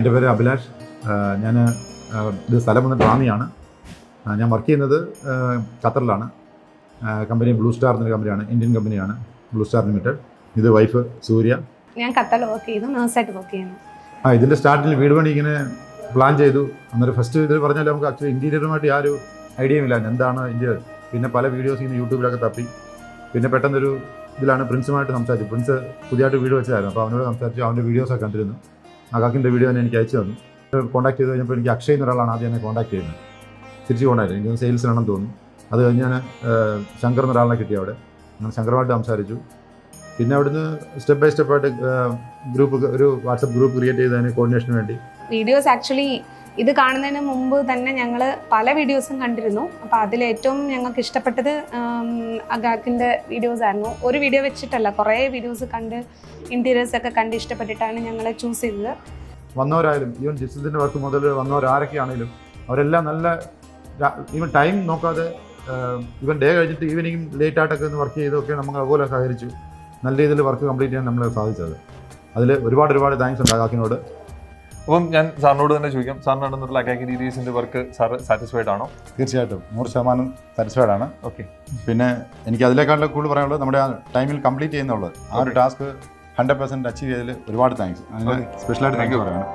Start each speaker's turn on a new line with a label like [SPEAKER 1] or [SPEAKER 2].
[SPEAKER 1] എൻ്റെ പേര് അഭിലാഷ്. ഞാൻ ഇത് സ്ഥലം വന്നിട്ട് റാന്നിയാണ്. ഞാൻ വർക്ക് ചെയ്യുന്നത് ഖത്തറിലാണ്. കമ്പനി ബ്ലൂ സ്റ്റാർ എന്നൊരു കമ്പനിയാണ്, ഇന്ത്യൻ കമ്പനിയാണ്, ബ്ലൂ സ്റ്റാർ ലിമിറ്റഡ്. ഇത് വൈഫ് സൂര്യ.
[SPEAKER 2] ഞാൻ ഖത്തറിൽ വർക്ക് ചെയ്തു, നഴ്സായിട്ട് വർക്ക് ചെയ്യുന്നു.
[SPEAKER 1] ഇതിൻ്റെ സ്റ്റാർട്ടിൽ വീട് പണി ഇങ്ങനെ പ്ലാൻ ചെയ്തു. അന്നേരം ഫസ്റ്റ് ഇത് പറഞ്ഞാൽ നമുക്ക് ആക്ച്വലി ഇൻറ്റീരിയറുമായിട്ട് യാതൊരു ഐഡിയയും ഇല്ല എന്താണ് ഇൻറ്റീരിയർ. പിന്നെ പല വീഡിയോസ് ഇങ്ങനെ യൂട്യൂബിലൊക്കെ തപ്പി. പിന്നെ പെട്ടെന്നൊരു ഇതിലാണ് പ്രിൻസുമായിട്ട് സംസാരിച്ചു. പ്രിൻസ് പുതിയതായിട്ട് വീട് വെച്ചായിരുന്നു. അപ്പോൾ അവനോട് സംസാരിച്ചു, അവൻ്റെ വീഡിയോസൊക്കെ കണ്ടിരുന്നു. കാക്കിൻ്റെ വീഡിയോ തന്നെ എനിക്ക് അയച്ചു തന്നു. കോൺടാക്ട് ചെയ്ത് കഴിഞ്ഞപ്പോൾ എനിക്ക് അക്ഷയ് എന്നൊരാളാണ് ആദ്യം എന്നെ കോൺടാക്ട് ചെയ്യുന്നത്. തിരിച്ച് കോൺടാക്ട് ചെയ്തു. എനിക്ക് സെയിൽസിലാണെന്ന് തോന്നുന്നു. അത് കഴിഞ്ഞ് ഞാൻ ശങ്കർ എന്നൊരാളെ കിട്ടി അവിടെ. ഞാൻ ശങ്കറുമായിട്ട് സംസാരിച്ചു. പിന്നെ അവിടുന്ന് സ്റ്റെപ്പ് ബൈ സ്റ്റെപ്പായിട്ട് ഒരു വാട്സപ്പ് ഗ്രൂപ്പ് ക്രിയേറ്റ് ചെയ്തതിന് കോർഡിനേഷന് വേണ്ടി.
[SPEAKER 2] വീഡിയോസ് ആക്ച്വലി ഇത് കാണുന്നതിന് മുമ്പ് തന്നെ ഞങ്ങൾ പല വീഡിയോസും കണ്ടിരുന്നു. അപ്പോൾ അതിലേറ്റവും ഞങ്ങൾക്ക് ഇഷ്ടപ്പെട്ടത് അഗാക്കിൻ്റെ വീഡിയോസ് ആയിരുന്നു. ഒരു വീഡിയോ വെച്ചിട്ടല്ല, കുറേ വീഡിയോസ് കണ്ട് ഇൻറ്റീരിയേഴ്സൊക്കെ കണ്ട് ഇഷ്ടപ്പെട്ടിട്ടാണ് ഞങ്ങൾ ചൂസ് ചെയ്തത്.
[SPEAKER 1] വന്നവരായാലും ഈവൻ ജിസിൻ്റെ വർക്ക് മുതൽ വന്നവരാരൊക്കെയാണെങ്കിലും അവരെല്ലാം നല്ല ഈവൻ ടൈം നോക്കാതെ ഈവൻ ഡേ കഴിഞ്ഞിട്ട് ഈവനിങ് ലേറ്റ് ആയിട്ടൊക്കെ ഒന്ന് വർക്ക് ചെയ്തൊക്കെ നമുക്ക് അതുപോലെ സഹകരിച്ചു. നല്ല രീതിയിൽ വർക്ക് കംപ്ലീറ്റ് ചെയ്യാൻ നമ്മൾ സാധിച്ചത്. അതിൽ ഒരുപാട് താങ്ക്സ് ഉണ്ട് അഗാക്കിനോട്.
[SPEAKER 3] അപ്പം ഞാൻ സാറിനോട് തന്നെ ചോദിക്കാം, സാറിന് നടന്നിട്ടുള്ള അഗാക്ക് ഇന്റീരിയേഴ്സിന്റെ വർക്ക് സാർ സാറ്റിസ്ഫൈഡ് ആണോ?
[SPEAKER 1] തീർച്ചയായിട്ടും 100% സാറ്റിസ്ഫൈഡ് ആണ്.
[SPEAKER 3] ഓക്കെ.
[SPEAKER 1] പിന്നെ എനിക്ക് അതിലേക്കാളും കൂടുതൽ പറയാനുള്ളത് നമ്മുടെ ആ ടൈമിൽ കംപ്ലീറ്റ് ചെയ്യുന്നുള്ളത്, ആ ഒരു ടാസ്ക് 100% അച്ചീവ് ചെയ്തതിൽ ഒരുപാട് താങ്ക്സ്. അതിന് സ്പെഷ്യലായിട്ട് താങ്ക്സ് പറയണം.